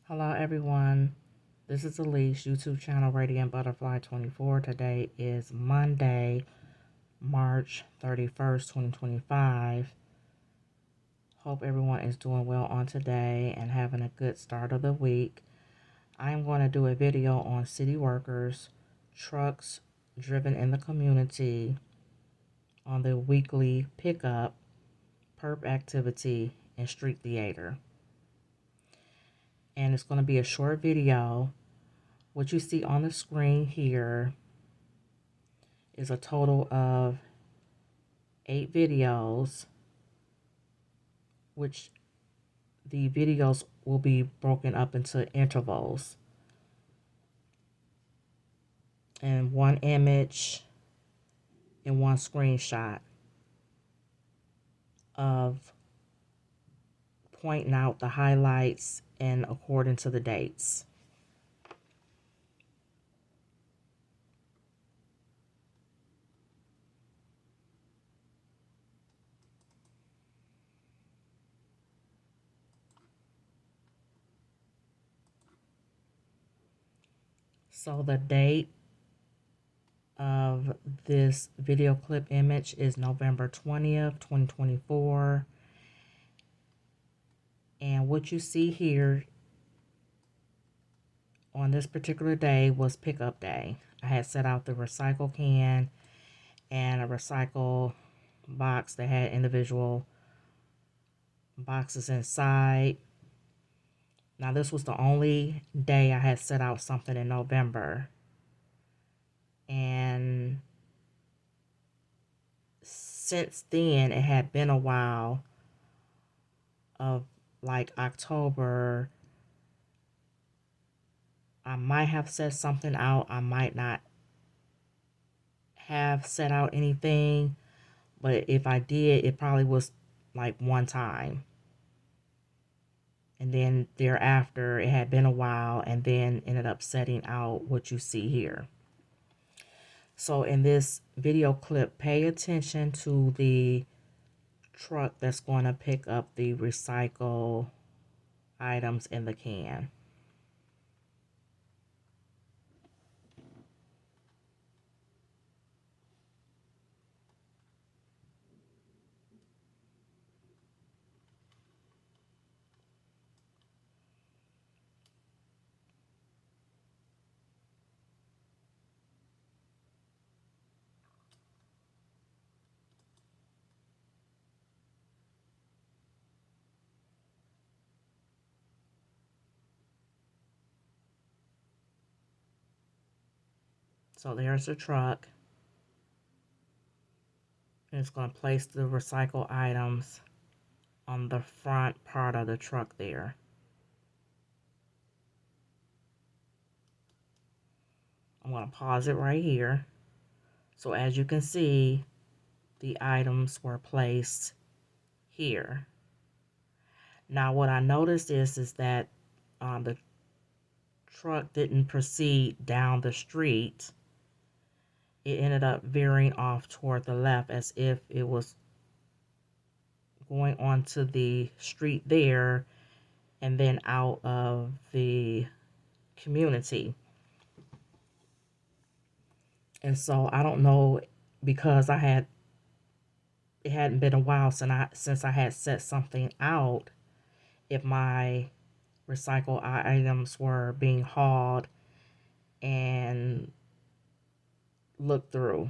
Hello everyone, this is Elise, YouTube channel Radiant Butterfly 24. Today is Monday, March 31st, 2025. Hope everyone is doing well on today and having a good start of the week. I'm going to do a video on city workers, trucks driven in the community, on the weekly pickup, perp activity, and street theater. And it's going to be a short video. What you see on the screen here is a total of 8 videos, which the videos will be broken up into intervals. And one image and one screenshot of pointing out the highlights and according to the dates. So the date of this video clip image is November 20th, 2024. And what you see here on this particular day was pickup day. I had set out the recycle can and a recycle box that had individual boxes inside. Now this was the only day I had set out something in November, and since then it had been a while of like October. I might have set something out, I might not have set out anything, but if I did, it probably was like one time. And then thereafter, it had been a while, and then ended up setting out what you see here. So in this video clip, pay attention to the truck that's going to pick up the recycle items in the can. So there's the truck. And it's going to place the recycle items on the front part of the truck there. I'm going to pause it right here. So as you can see, the items were placed here. Now what I noticed is that the truck didn't proceed down the street. It ended up veering off toward the left as if it was going onto the street there and then out of the community. And so I don't know, because it hadn't been a while since I had set something out, if my recycle items were being hauled and looked through.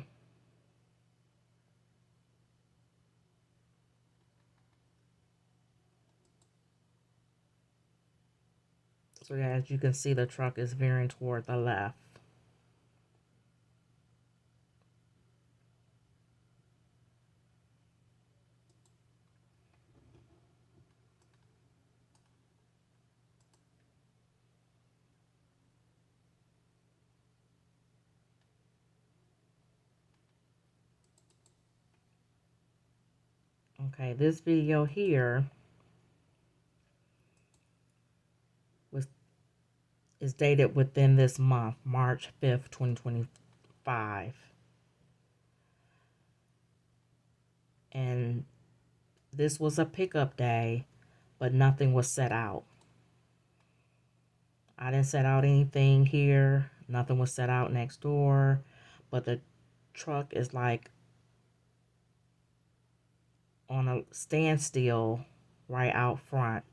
So as you can see, the truck is veering toward the left. Okay, this video here is dated within this month, March 5th, 2025. And this was a pickup day, but nothing was set out. I didn't set out anything here. Nothing was set out next door. But the truck is like on a standstill right out front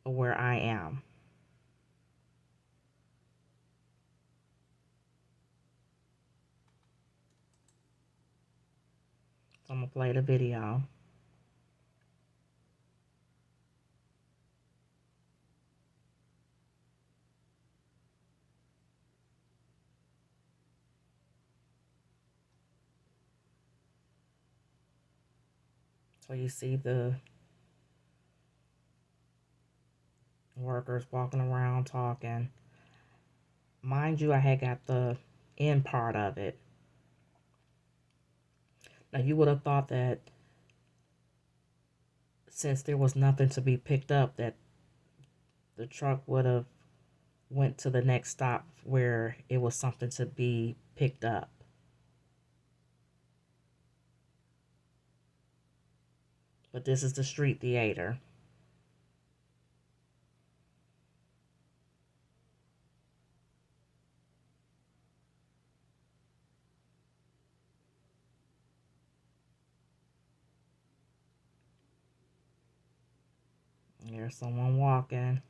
of where I am. So I'm going to play the video. So you see the workers walking around talking. Mind you, I had got the end part of it. Now you would have thought that since there was nothing to be picked up, that the truck would have went to the next stop where it was something to be picked up. But this is the street theater. There's someone walking,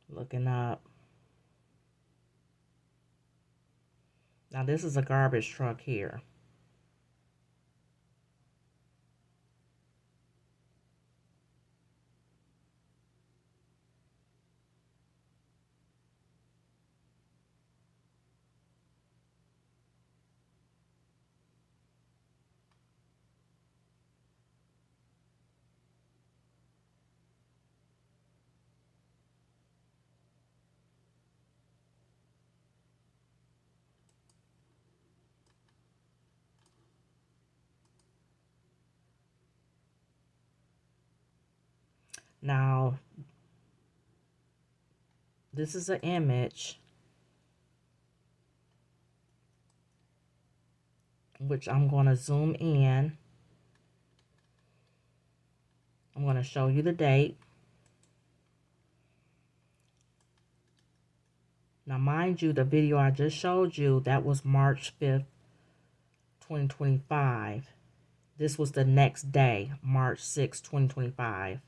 looking up. Now this is a garbage truck here. Now, this is an image which I'm going to zoom in. I'm going to show you the date. Now, mind you, the video I just showed you, that was March 5th, 2025. This was the next day, March 6th, 2025.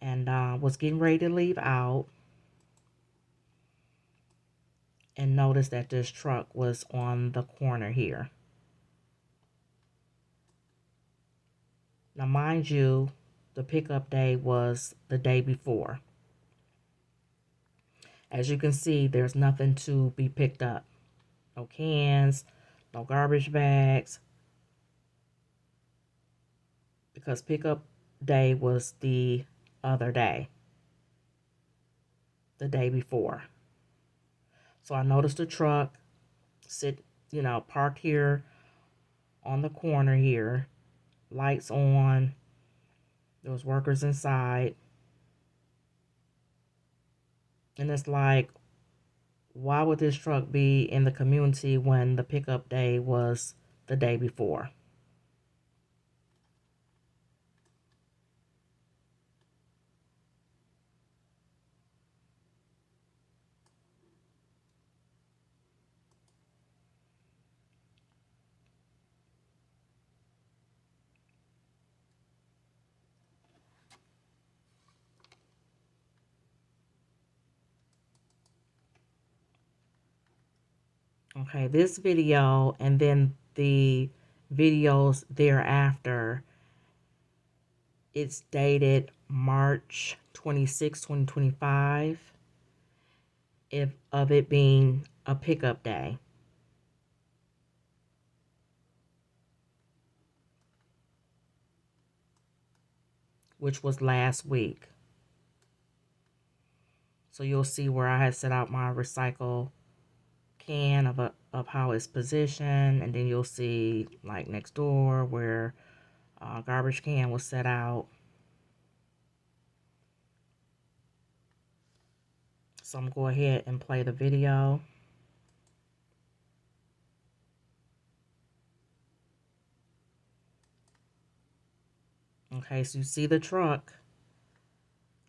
And was getting ready to leave out. And noticed that this truck was on the corner here. Now, mind you, the pickup day was the day before. As you can see, there's nothing to be picked up. No cans, no garbage bags. Because pickup day was the other day. The day before. So I noticed the truck parked here on the corner here. Lights on. There was workers inside. And it's like, why would this truck be in the community when the pickup day was the day before? Okay, this video and then the videos thereafter, it's dated March 26, 2025, of it being a pickup day. Which was last week. So you'll see where I had set out my recycle can of how it's positioned, and then you'll see like next door where garbage can was set out. So I'm going to go ahead and play the video. Okay, so you see the truck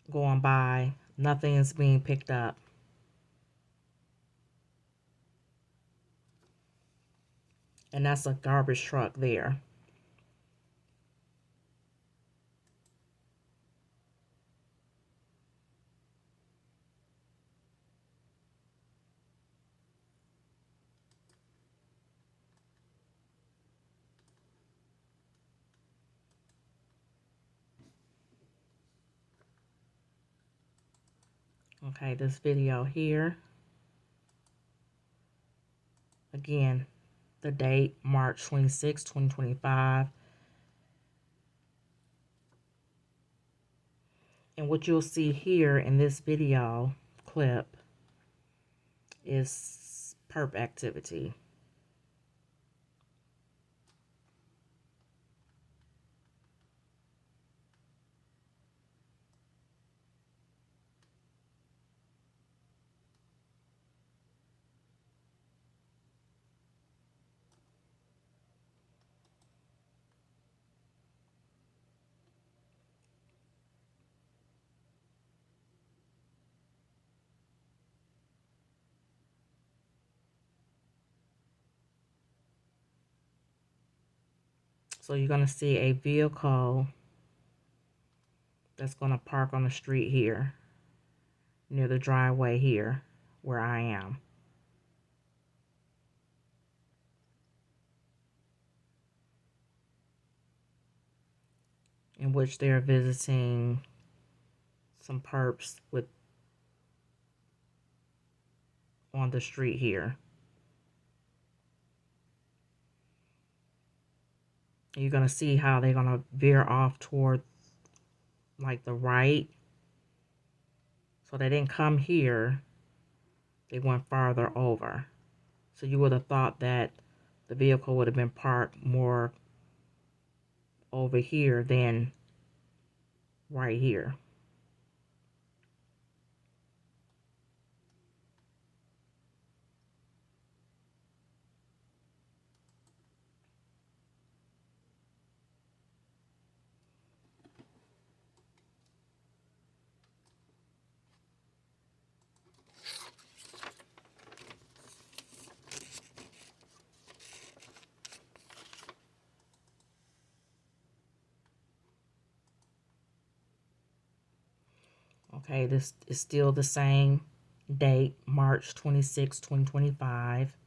going by. Nothing is being picked up. And that's a garbage truck there. Okay, this video here. Again, the date, March 26, 2025. And what you'll see here in this video clip is perp activity. So you're going to see a vehicle that's going to park on the street here, near the driveway here, where I am. In which they're visiting some perps with on the street here. You're going to see how they're going to veer off toward like the right. So they didn't come here. They went farther over. So you would have thought that the vehicle would have been parked more over here than right here. Okay, this is still the same date, March 26, 2025.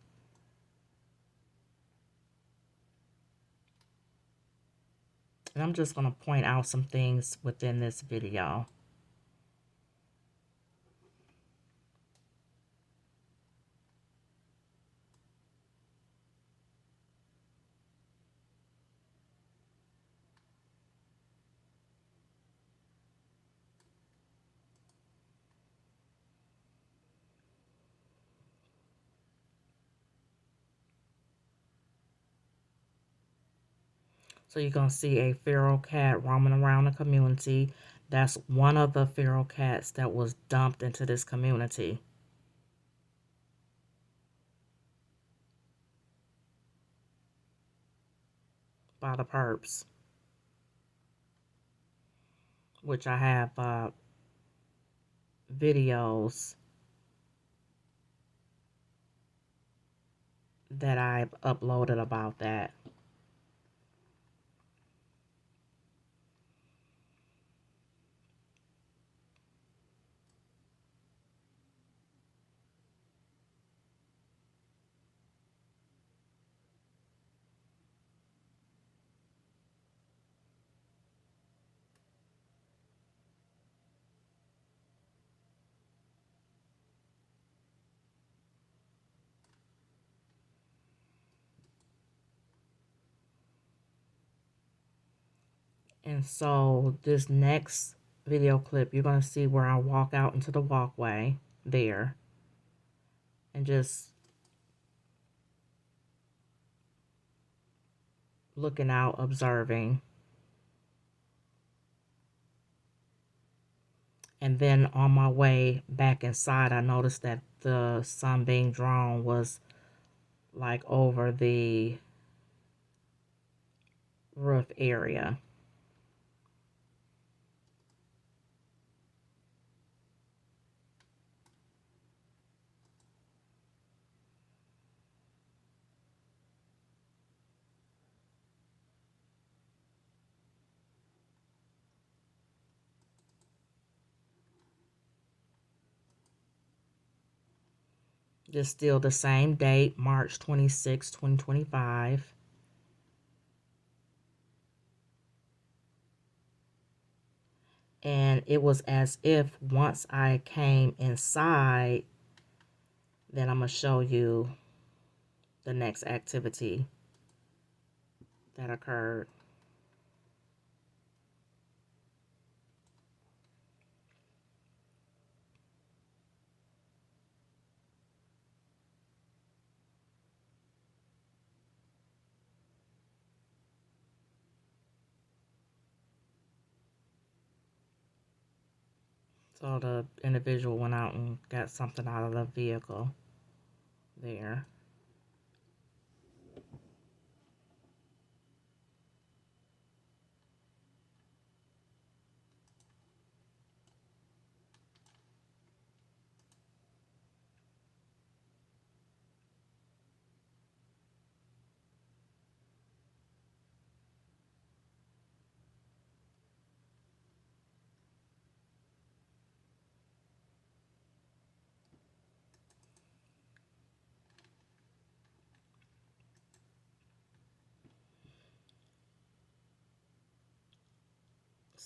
And I'm just going to point out some things within this video. So you're going to see a feral cat roaming around the community. That's one of the feral cats that was dumped into this community by the perps, which I have videos that I've uploaded about that. And so this next video clip, you're going to see where I walk out into the walkway there and just looking out, observing. And then on my way back inside, I noticed that the sunbeam drone was like over the roof area. It's still the same date, March 26, 2025. And it was as if once I came inside, then I'm going to show you the next activity that occurred. So the individual went out and got something out of the vehicle there.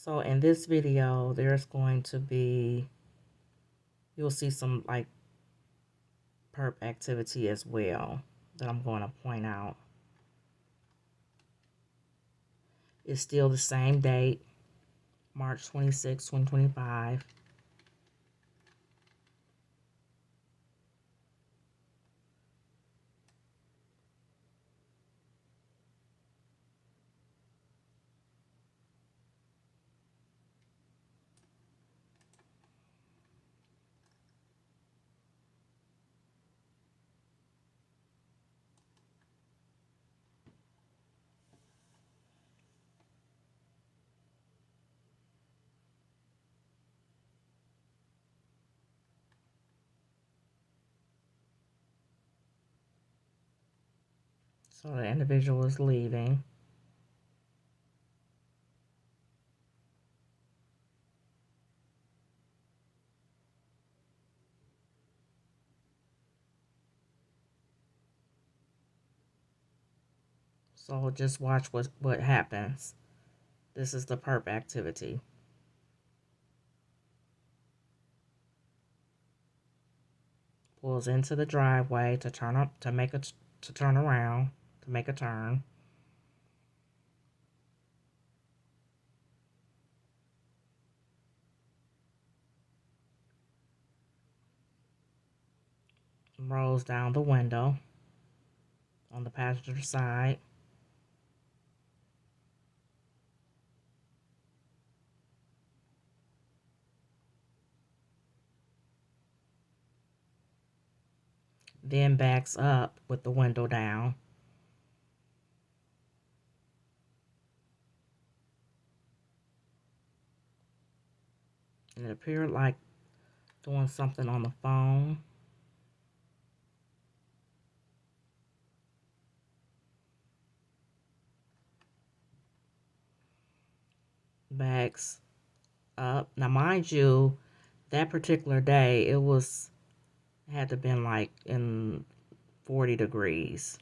So in this video, there's going to be, you'll see some like perp activity as well that I'm going to point out. It's still the same date, March 26, 2025. So the individual is leaving. So just watch what happens. This is the perp activity. Pulls into the driveway to turn up to turn around to make a turn. Rolls down the window on the passenger side. Then backs up with the window down. And it appeared like doing something on the phone. Backs up. Now, mind you, that particular day, had to been like in 40 degrees.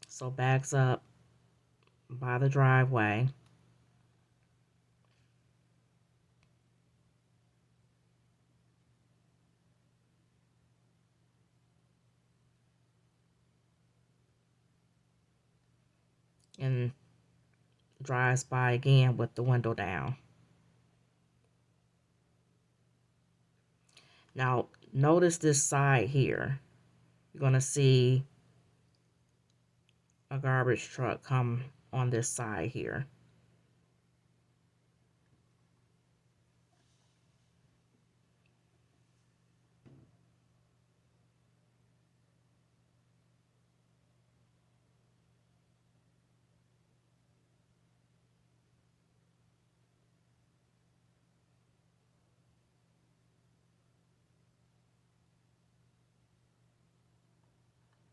So backs up by the driveway. And drives by again with the window down. Now, notice this side here. You're going to see a garbage truck come on this side here.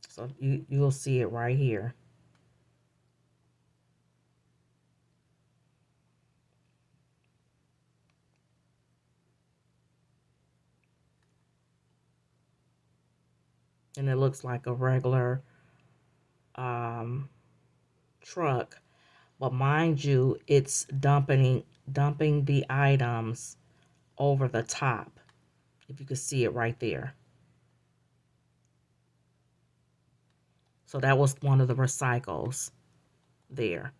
So you'll see it right here. and it looks like a regular truck. But mind you, it's dumping the items over the top. If you can see it right there. So that was one of the recycles there.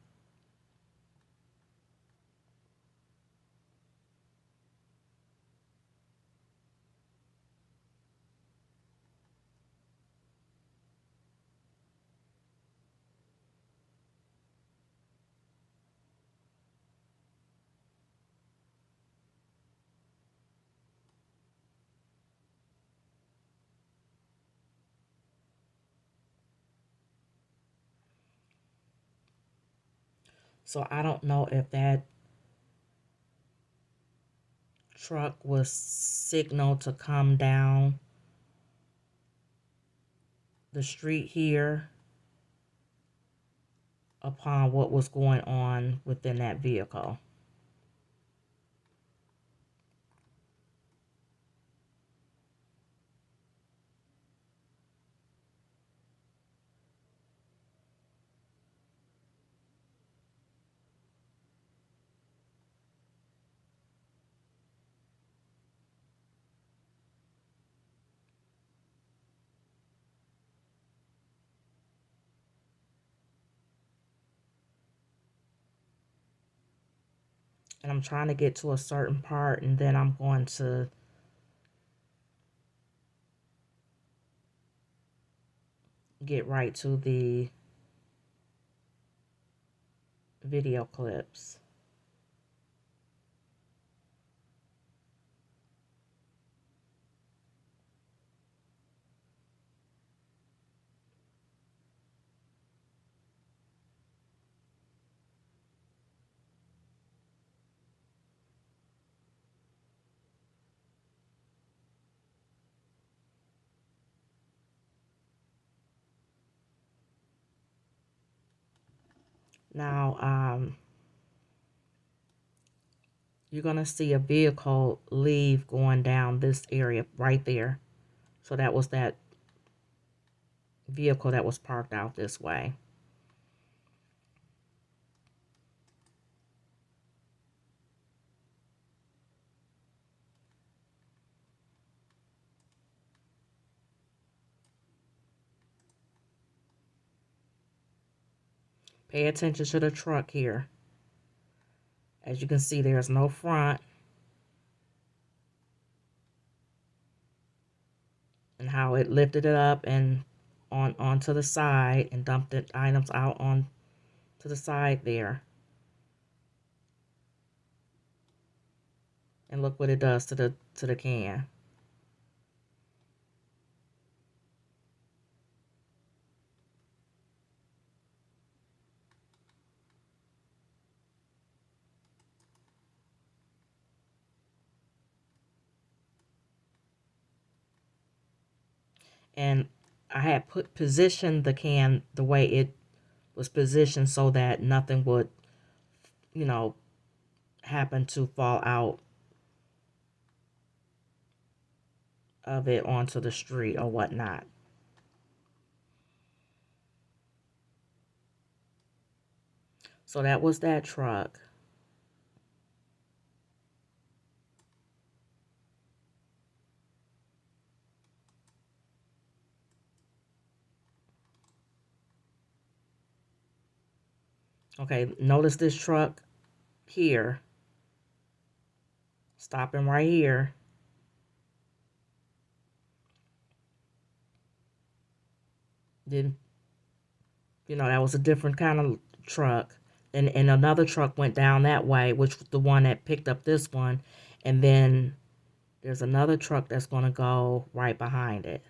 So I don't know if that truck was signaled to come down the street here upon what was going on within that vehicle. And I'm trying to get to a certain part, and then I'm going to get right to the video clips. Now, you're going to see a vehicle leave going down this area right there. So that was that vehicle that was parked out this way. Pay attention to the truck here. As you can see, there's no front. And how it lifted it up and onto the side and dumped the items out on to the side there. And look what it does to the can. And I had positioned the can the way it was positioned so that nothing would, you know, happen to fall out of it onto the street or whatnot. So that was that truck. Okay, notice this truck here, stopping right here. Then, that was a different kind of truck. And another truck went down that way, which was the one that picked up this one. And then there's another truck that's going to go right behind it.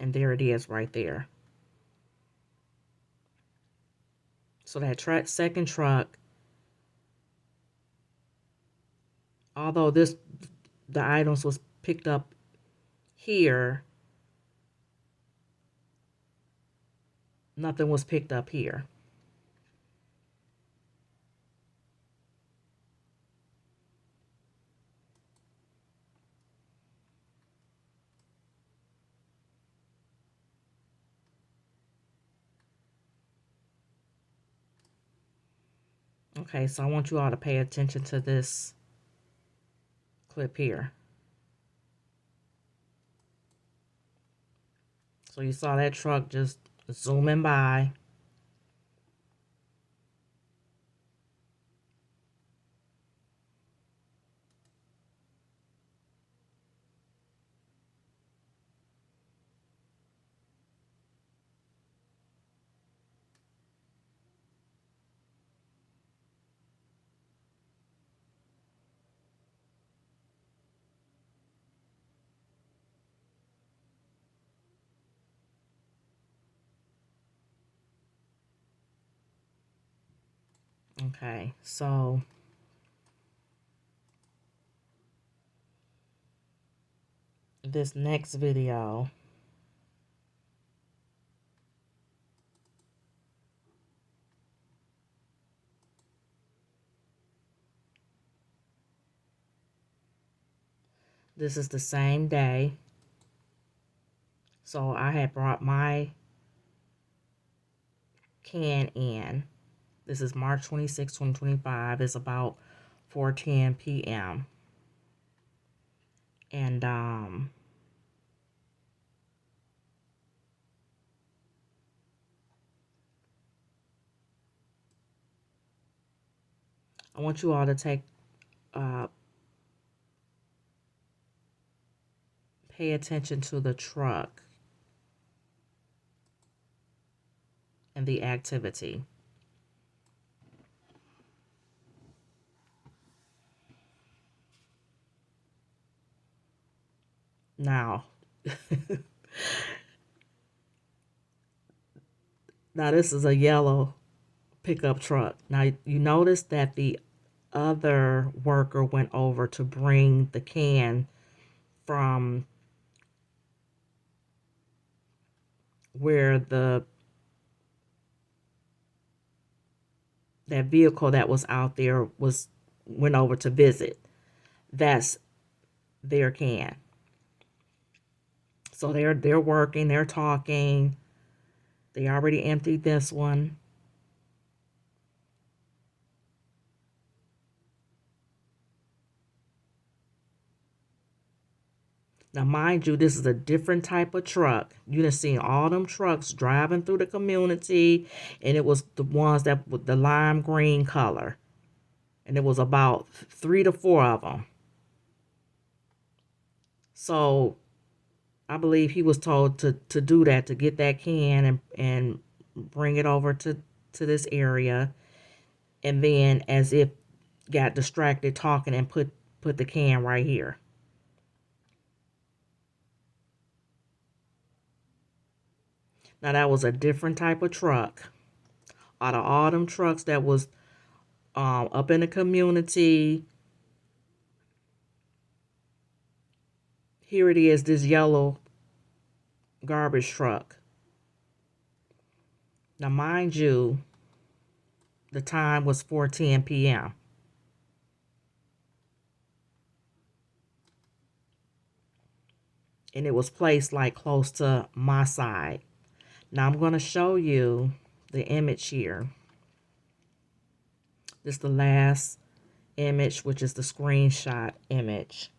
And there it is right there. So that second truck, although the items was picked up here, nothing was picked up here. Okay, so I want you all to pay attention to this clip here. So you saw that truck just zooming by. Okay, so this next video, this is the same day. So I had brought my can in. This is March 26, 2025. It's about 4:10 p.m. And I want you all to pay attention to the truck and the activity. Now, now this is a yellow pickup truck. Now you notice that the other worker went over to bring the can from where that vehicle that was out there went over to visit. That's their can. So they're working, they're talking. They already emptied this one. Now, mind you, this is a different type of truck. You done seen all them trucks driving through the community, and it was the ones that with the lime green color. And it was about 3 to 4 of them. So I believe he was told to do that, to get that can and bring it over to this area. And then as if got distracted talking and put the can right here. Now that was a different type of truck. Out of all them trucks that was up in the community, here it is, this yellow garbage truck. Now mind you, the time was 4:10 p.m. and it was placed like close to my side. Now I'm going to show you the image here. This is the last image, which is the screenshot image.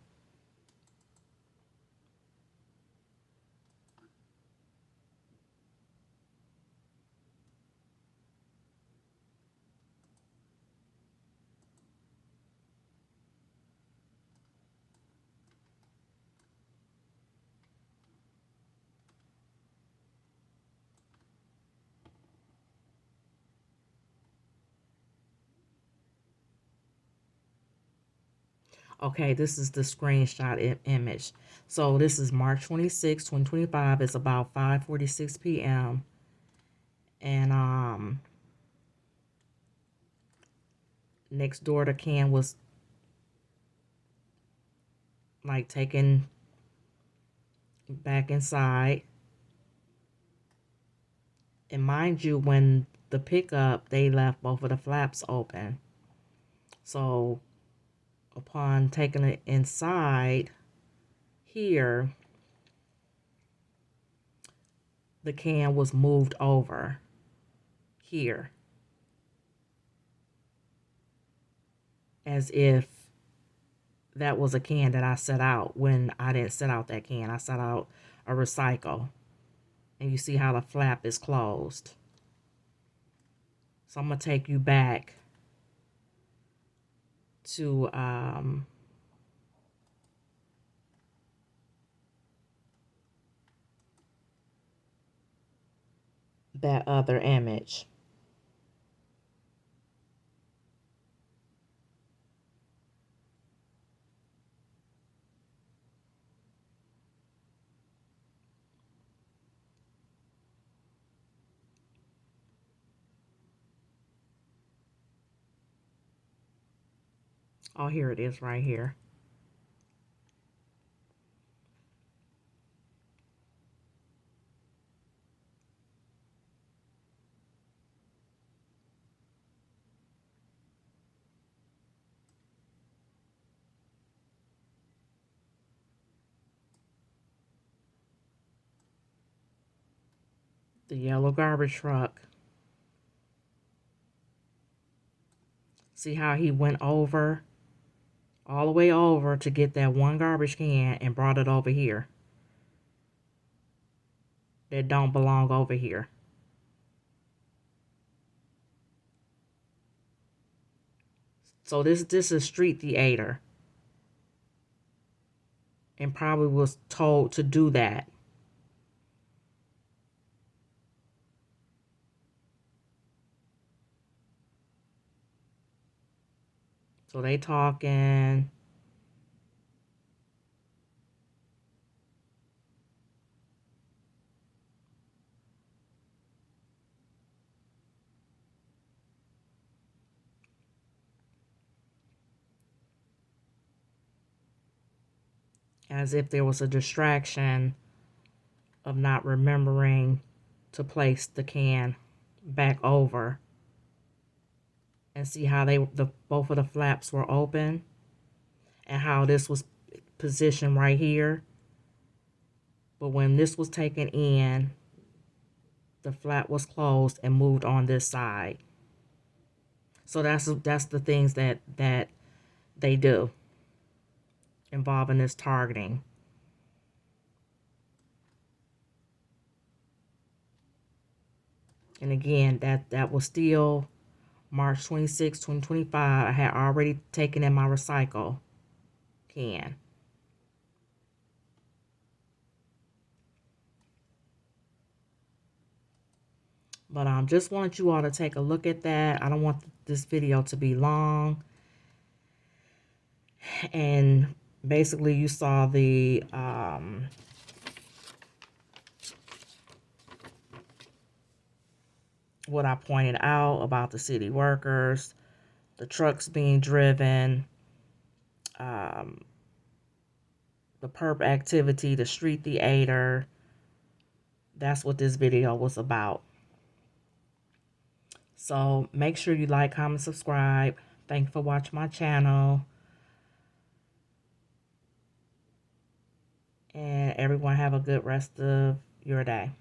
Okay, this is the screenshot image. So this is March 26, 2025. It's about 5:46 p.m. And next door the can was like taken back inside. And mind you, when the pickup, they left both of the flaps open. So upon taking it inside here, the can was moved over here as if that was a can that I set out when I didn't set out that can. I set out a recycle. And you see how the flap is closed. So I'm going to take you back to that other image. Oh, here it is right here. The yellow garbage truck. See how he went over, all the way over to get that one garbage can and brought it over here. That don't belong over here. So this is street theater. And probably was told to do that. So they talking. As if there was a distraction of not remembering to place the can back over. And see how both of the flaps were open and how this was positioned right here. But when this was taken in, the flap was closed and moved on this side. So that's the things that they do involving this targeting. And again, that was still March 26, 2025. I had already taken in my recycle can. But just want you all to take a look at that. I don't want this video to be long. And basically you saw the what I pointed out about the city workers, the trucks being driven, the perp activity, the street theater. That's what this video was about. So make sure you like, comment, subscribe. Thank you for watching my channel. And everyone have a good rest of your day.